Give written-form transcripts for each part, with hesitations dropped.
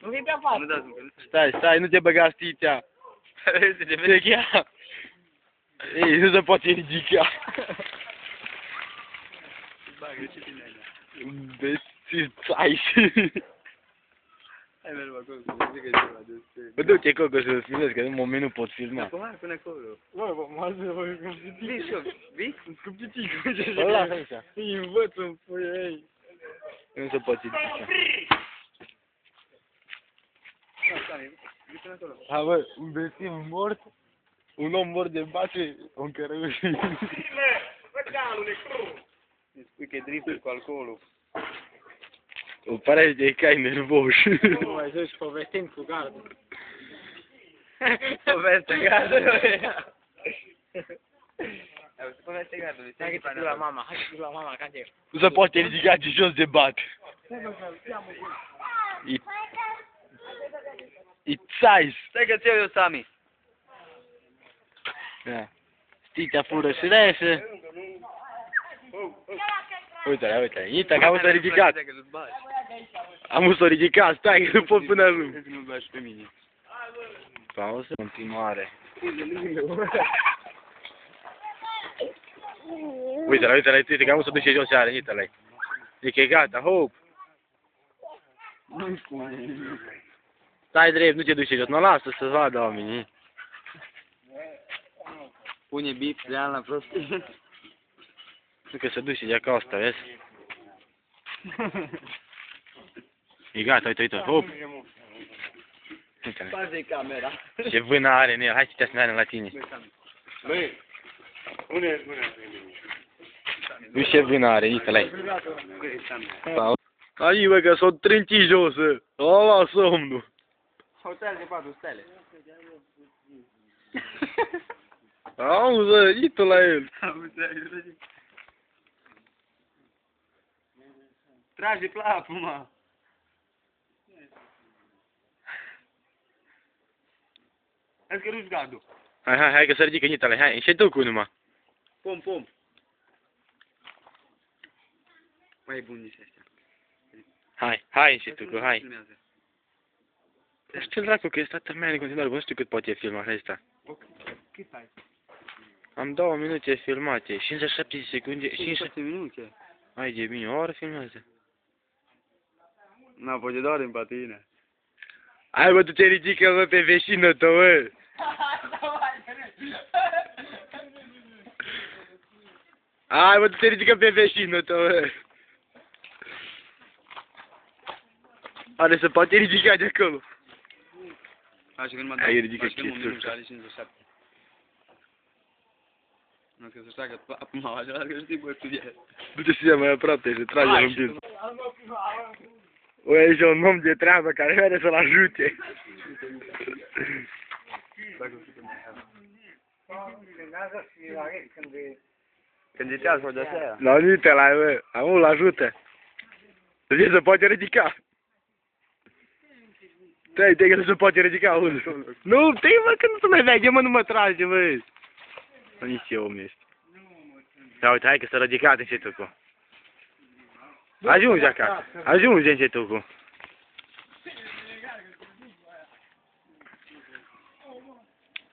Nu fii pe afară. Stai, nu te băga stiția. Se chia. Ei, nu se poate ridica. Stai. Hai merg acolo, să zic că e ceva despre... Bă, du-te, Coco, să filmezi, că în moment nu pot filma. Hai până acolo. Bă, mă voi cum Vii și eu, vii? cu piticul ce Bă, lasă aici. îi învăț în puie ei. Nu se poate ridica. Vii până acolo. Ha, bă, un vestin mort, un om mort de bate, o încărăuși. Îi spui că e driftul cu alcoolul. O pare de cai nervoși. Nu mai zici povestind cu gardul. Poveste gardului. Poveste gardului. Hai că te duc la mama, hai că te duc la mama, ca te... Nu se poate ridica de jos de bat. It's ice. Stai că ți-eu eu, Sami. Da. Stiția fură și reșe. Uite-le, uite-le. Ita, că am s-o ridicat. Am s-o ridicat, stai că nu pot până acum. Nu-l bagi pe mine. Pauză. Continuare. Uite-le, uite-le, uite că am s-o duce jos iară, uite-le. Zic că e gata, hop. Nu-mi spune. Stai drept, nu te duce jos, nu lasă să vadă oamenii. Pune bip, le-am la prostie. Nu că se duce de acolo asta, vezi? E gata, uite, uite, hop. Uite-le. Face camera. Ce vână are în el, hai să te asnare la tine. Băi, spune. Nu ce vână are, uite-le. Ai, bă, că s-o trânti jos, o la somnul. Hotel de 4 stele. Auză, uite la el. Trage plapul, mă. Hai că ruși gardul. Hai că se ridică nitele, hai, și tu cu numai. Pom. Mai e bun nici astea. Hai și tu cu, hai. Nu știu dracu că este atât mea în continuare, nu știu cât poate filma ăsta. Cât ai? Am 2 minute filmate, 57 de secunde, 57 minute. Hai de bine, o oră filmează. Na, poate doar în patină. Hai bă, tu te ridică bă pe vecinul tău, bă. Hai bă, tu te ridică pe vecinul tău, bă. Are să poate ridica de acolo. Așa că nu Hai, ridică chestia. chestia. Are 57. Nu, că să știa că acum așa, că știi bă studia. Du-te să ia mai aproape și trage un pic. O, aici e un om de treabă care vede să-l ajute. Când e tează de seara. La unite la bă, amul ajută. Să zice să poate ridica. Te că nu se poate ridica, auzi. Nu, te mă, că nu se mai vede, mă, nu mă trage, bă. Nici eu om ești. Da, uite, hai că s-a ridicat încetul cu. Ajungi acasă, ajungi încetul cu.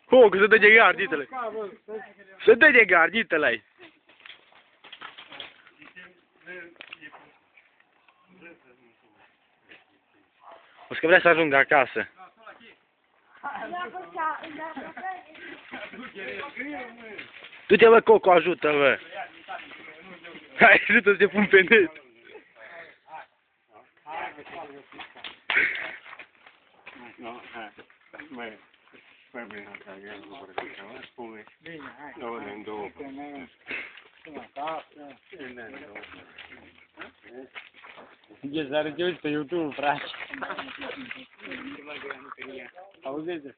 Ho, că se dă de gard, uite-le. Se dă de gard, uite-le. O să vrea să ajungă acasă. Du-te, bă, Coco, ajută, bă. Hai, ajută să te pun pe net. Bine, hai. E să arăți pe YouTube, frate. Auzi-te?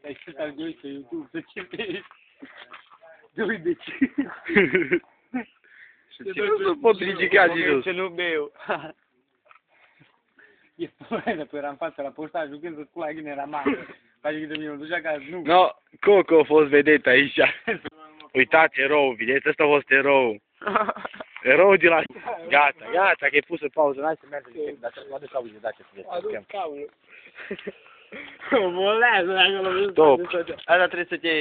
Ai știut să arăți pe YouTube, să citești. Doi de ce? Nu se pot ridica de jos. Ce nu beau. E păi era în față la poșta, jucând să scula gine era mare. Face că de mine, ducea ca nu. No, Coco a fost vedet aici. Uitați, erou, vedeți? Ăsta a fost erou. Erou de la... Gata, gata, că ai pus în pauză, n-ai să mergi, dar să aduc auzi, dacă să vezi. Aduc cameră. Bolează, dacă l-am văzut. Top. Asta trebuie să te